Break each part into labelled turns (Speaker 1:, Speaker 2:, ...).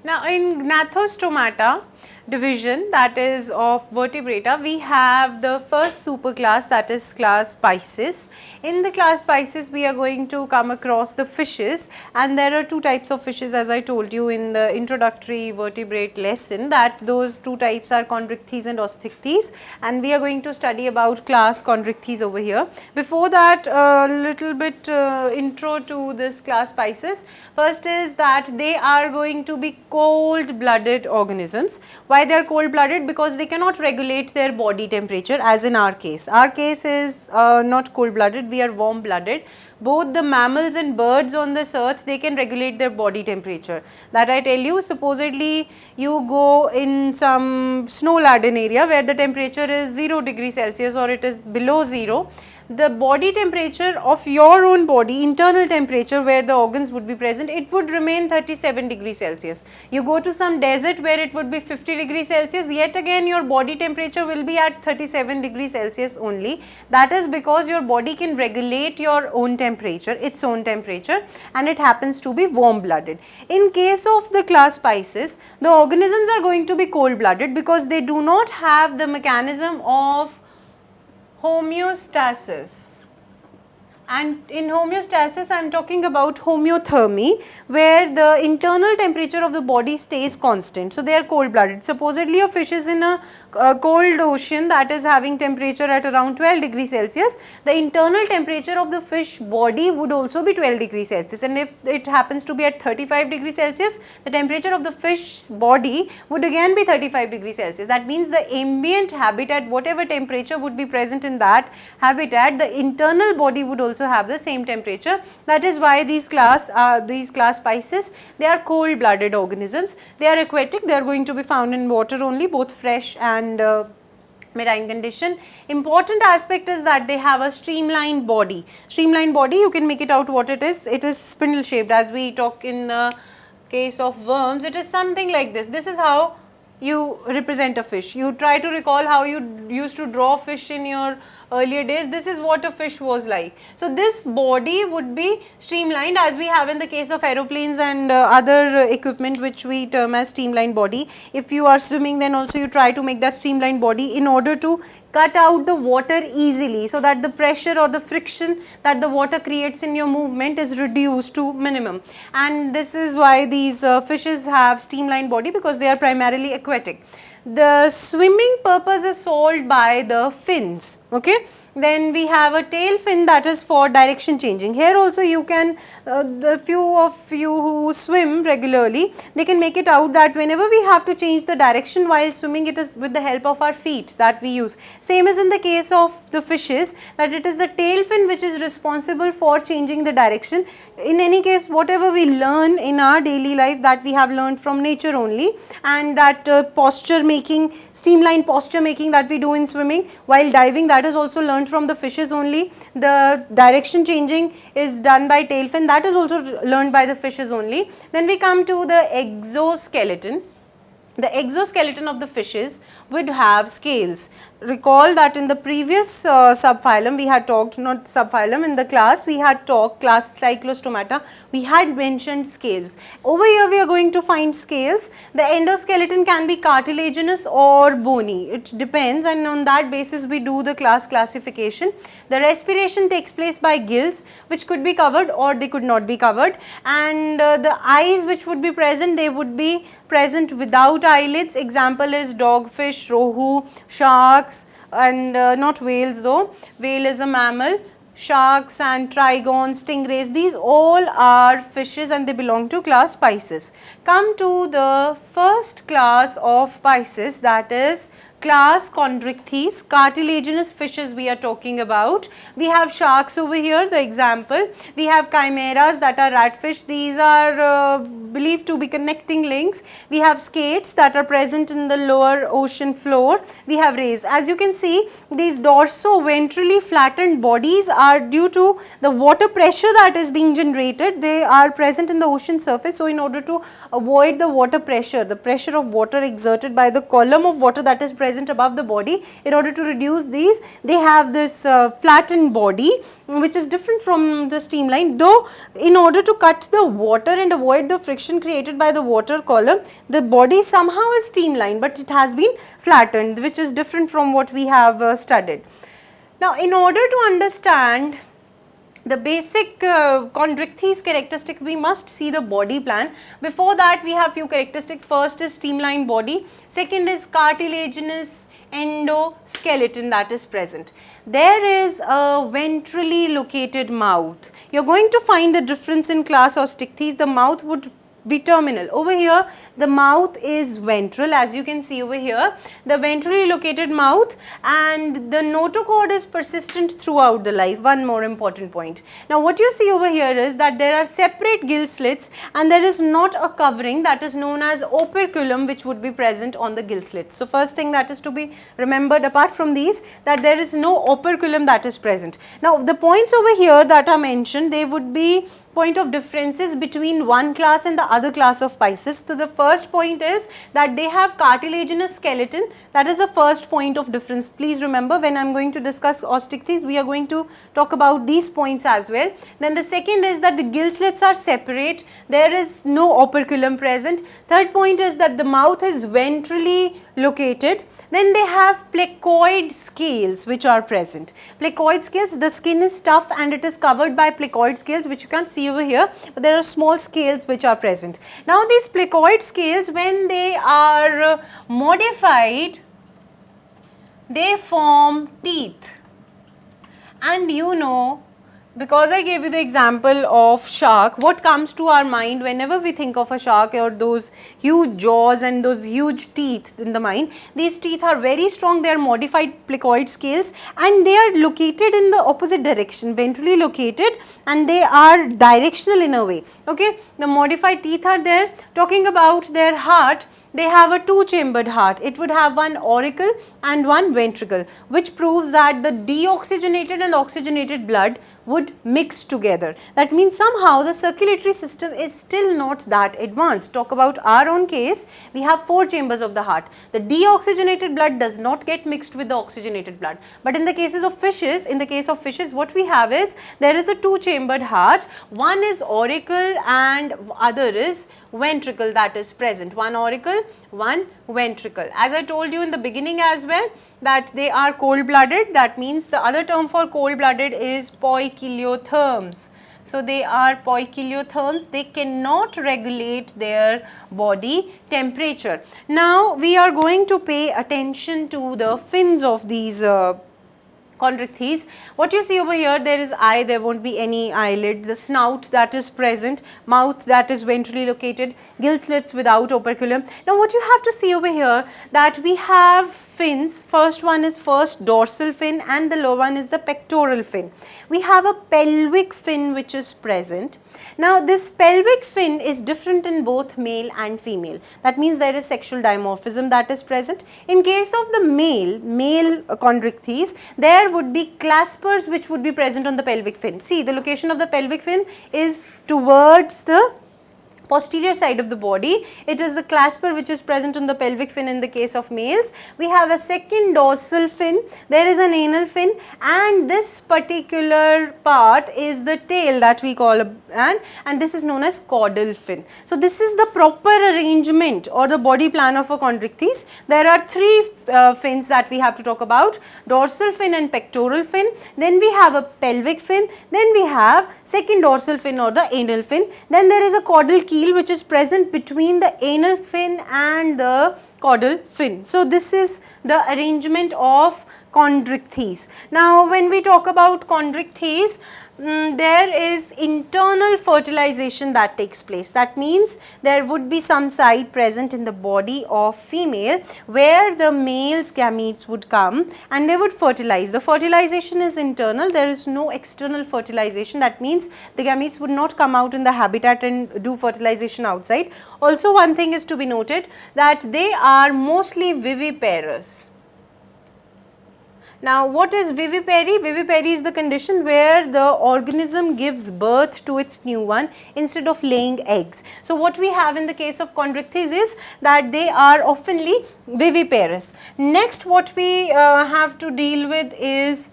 Speaker 1: Now in Gnathostomata division, that is of vertebrata, we have the first superclass, that is class Pisces. In the class Pisces we are going to come across the fishes, and there are two types of fishes, as I told you in the introductory vertebrate lesson, that those two types are Chondrichthyes and Osteichthyes, and we are going to study about class Chondrichthyes over here. Before that, a little bit intro to this class Pisces. First is that they are going to be cold blooded organisms. Why they are cold blooded? Because they cannot regulate their body temperature, as in our case. Our case is not cold blooded, we are warm blooded. Both the mammals and birds on this earth, they can regulate their body temperature. That I tell you, supposedly you go in some snow laden area where the temperature is 0 degrees Celsius or it is below 0. The body temperature of your own body, internal temperature where the organs would be present, it would remain 37 degrees Celsius. You go to some desert where it would be 50 degrees Celsius, yet again your body temperature will be at 37 degrees Celsius only. That is because your body can regulate your own temperature, its own temperature, and it happens to be warm blooded. In case of the class Pisces, the organisms are going to be cold blooded because they do not have the mechanism of homeostasis. And in homeostasis I am talking about homeothermy, where the internal temperature of the body stays constant. So they are cold blooded. Supposedly a fish is in a cold ocean that is having temperature at around 12 degrees Celsius. The internal temperature of the fish body would also be 12 degrees Celsius, and if it happens to be at 35 degrees Celsius, the temperature of the fish body would again be 35 degrees Celsius. That means the ambient habitat, whatever temperature would be present in that habitat, the internal body would also have the same temperature. That is why these class Pisces, they are cold blooded organisms. They are aquatic, they are going to be found in water only, both fresh and marine condition. Important aspect is that they have a streamlined body. Streamlined body, you can make it out what it is spindle shaped. As we talk in the case of worms, it is something like this. This is how you represent a fish. You try to recall how you used to draw fish in your earlier days. This is what a fish was like. So this body would be streamlined, as we have in the case of aeroplanes and other equipment which we term as streamlined body. If you are swimming, then also you try to make that streamlined body in order to cut out the water easily, so that the pressure or the friction that the water creates in your movement is reduced to minimum. And this is why these fishes have streamlined body, because they are primarily aquatic. The swimming purpose is solved by the fins. Okay. Then we have a tail fin that is for direction changing. Here also you can, the few of you who swim regularly, they can make it out that whenever we have to change the direction while swimming, it is with the help of our feet that we use. Same as in the case of the fishes, that it is the tail fin which is responsible for changing the direction. In any case, whatever we learn in our daily life, that we have learned from nature only, and that posture making, streamlined posture making that we do in swimming, while diving, that is also learned from the fishes only. The direction changing is done by tail fin, that is also learned by the fishes only. Then we come to the exoskeleton. The exoskeleton of the fishes would have scales. Recall that in the previous subphylum we had talked, not subphylum, in the class we had talked, class Cyclostomata, we had mentioned scales. Over here we are going to find scales. The endoskeleton can be cartilaginous or bony, it depends, and on that basis we do the class classification. The respiration takes place by gills, which could be covered or they could not be covered, and the eyes which would be present, they would be present without eyelids. Example is dogfish, rohu, sharks, and not whales though, whale is a mammal, sharks and trigons, stingrays, these all are fishes and they belong to class Pisces. Come to the first class of Pisces, that is class Chondrichthyes, cartilaginous fishes we are talking about. We have sharks over here, the example. We have chimeras, that are ratfish. These are believed to be connecting links. We have skates that are present in the lower ocean floor. We have rays. As you can see, these dorso-ventrally flattened bodies are due to the water pressure that is being generated. They are present in the ocean surface. So in order to avoid the water pressure, the pressure of water exerted by the column of water that is present present above the body. In order to reduce these, they have this flattened body which is different from the streamline, though in order to cut the water and avoid the friction created by the water column, the body somehow is streamlined, but it has been flattened, which is different from what we have studied. Now, in order to understand the basic chondrichthyes characteristic, we must see the body plan. Before that, we have few characteristics. First is streamlined body, second is cartilaginous endoskeleton that is present. There is a ventrally located mouth. You are going to find the difference in class osteichthyes. The mouth would be terminal. Over here, the mouth is ventral, as you can see over here, the ventrally located mouth, and the notochord is persistent throughout the life. One more important point. Now, what you see over here is that there are separate gill slits and there is not a covering that is known as operculum which would be present on the gill slits. So, first thing that is to be remembered apart from these, that there is no operculum that is present. Now, the points over here that are mentioned, they would be point of differences between one class and the other class of Pisces. So, the first point is that they have cartilaginous skeleton. That is the first point of difference. Please remember, when I am going to discuss osteichthyes, we are going to talk about these points as well. Then the second is that the gill slits are separate. There is no operculum present. Third point is that the mouth is ventrally located. Then they have placoid scales which are present. Placoid scales, the skin is tough and it is covered by placoid scales which you can see over here, but there are small scales which are present. Now, these placoid scales, when they are modified, they form teeth. And you know, because I gave you the example of shark, what comes to our mind whenever we think of a shark or those huge jaws and those huge teeth in the mind? These teeth are very strong, they are modified placoid scales and they are located in the opposite direction, ventrally located, and they are directional in a way. Okay, the modified teeth are there. Talking about their heart, they have a two-chambered heart. It would have one auricle and one ventricle, which proves that the deoxygenated and oxygenated blood would mix together. That means somehow the circulatory system is still not that advanced. Talk about our own case, we have 4 chambers of the heart. The deoxygenated blood does not get mixed with the oxygenated blood. But in the cases of fishes, what we have is, there is a 2-chambered heart. One is auricle and other is ventricle that is present. One auricle, one ventricle. As I told you in the beginning as well, that they are cold-blooded. That means the other term for cold-blooded is poikiliotherms. So, they are poikiliotherms. They cannot regulate their body temperature. Now, we are going to pay attention to the fins of these chondrichthyes. What you see over here, there is eye, there won't be any eyelid, the snout that is present, mouth that is ventrally located, gill slits without operculum. Now, what you have to see over here, that we have fins. First one is dorsal fin and the lower one is the pectoral fin. We have a pelvic fin which is present. Now, this pelvic fin is different in both male and female. That means there is sexual dimorphism that is present. In case of the male chondrichthyes, there would be claspers which would be present on the pelvic fin. See, the location of the pelvic fin is towards the posterior side of the body. It is the clasper which is present on the pelvic fin in the case of males. We have a second dorsal fin, there is an anal fin, and this particular part is the tail that we call and this is known as caudal fin. So, this is the proper arrangement or the body plan of a chondrichthyes. There are 3 fins that we have to talk about: dorsal fin and pectoral fin, then we have a pelvic fin, then we have second dorsal fin or the anal fin, then there is a caudal keel which is present between the anal fin and the caudal fin. So, this is the arrangement of chondrichthyes. Now, when we talk about chondrichthyes, there is internal fertilization that takes place. That means there would be some site present in the body of female where the male's gametes would come and they would fertilize. The fertilization is internal, there is no external fertilization. That means the gametes would not come out in the habitat and do fertilization outside. Also, one thing is to be noted, that they are mostly viviparous. Now, what is vivipary? Vivipary is the condition where the organism gives birth to its new one instead of laying eggs. So, what we have in the case of chondrichthyes is that they are oftenly viviparous. Next, what we have to deal with is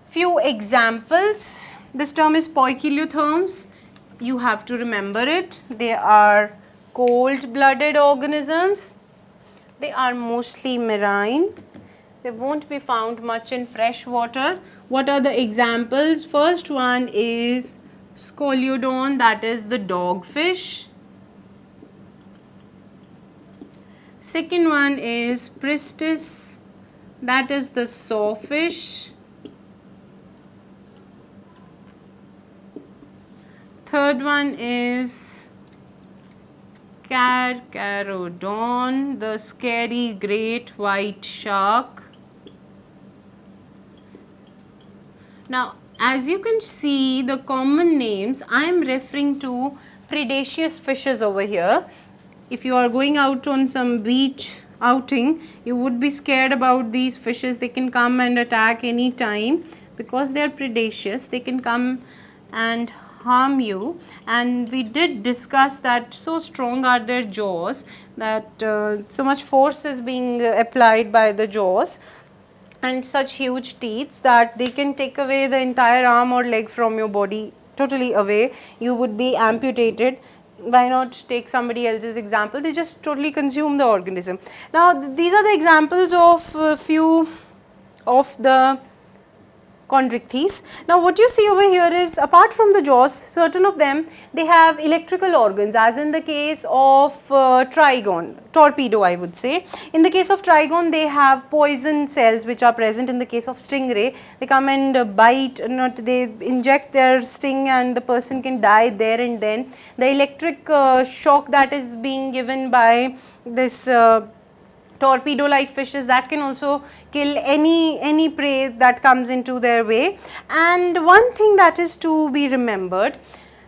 Speaker 1: few examples. This term is poikilotherms. You have to remember it. They are cold-blooded organisms. They are mostly marine. They won't be found much in fresh water. What are the examples? First one is Scoliodon, that is the dogfish. Second one is Pristis, that is the sawfish. Third one is Carcharodon, the scary great white shark. Now, as you can see, the common names, I am referring to predaceous fishes over here. If you are going out on some beach outing, you would be scared about these fishes. They can come and attack any time because they are predaceous. They can come and harm you, and we did discuss that so strong are their jaws that so much force is being applied by the jaws and such huge teeth that they can take away the entire arm or leg from your body totally away. You would be amputated. Why not take somebody else's example? They just totally consume the organism. Now, these are the examples of few of the chondrichthyes. Now, what you see over here is, apart from the jaws, certain of them, they have electrical organs, as in the case of trigon, torpedo I would say. In the case of trigon, they have poison cells which are present. In the case of stingray, they come and bite, they inject their sting and the person can die there and then. The electric shock that is being given by this torpedo like fishes, that can also kill any prey that comes into their way. And one thing that is to be remembered,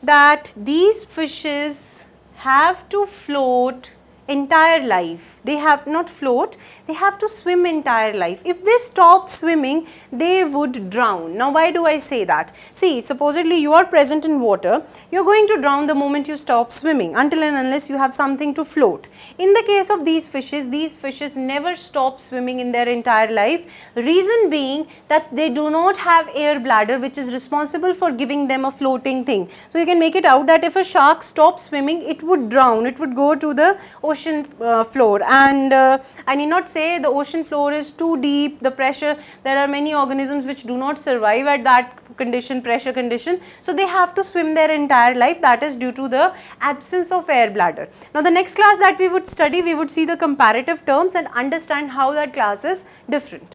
Speaker 1: that these fishes have to float entire life. They have not float, they have to swim entire life. If they stop swimming, they would drown. Now, why do I say that? See, supposedly you are present in water, you are going to drown the moment you stop swimming, until and unless you have something to float. In the case of these fishes never stop swimming in their entire life. Reason being that they do not have air bladder, which is responsible for giving them a floating thing. So, you can make it out that if a shark stops swimming, it would drown, it would go to the ocean floor. And I need not say the ocean floor is too deep, the pressure, there are many organisms which do not survive at that condition, pressure condition. So, they have to swim their entire life, that is due to the absence of air bladder. Now, the next class that we would study, we would see the comparative terms and understand how that class is different.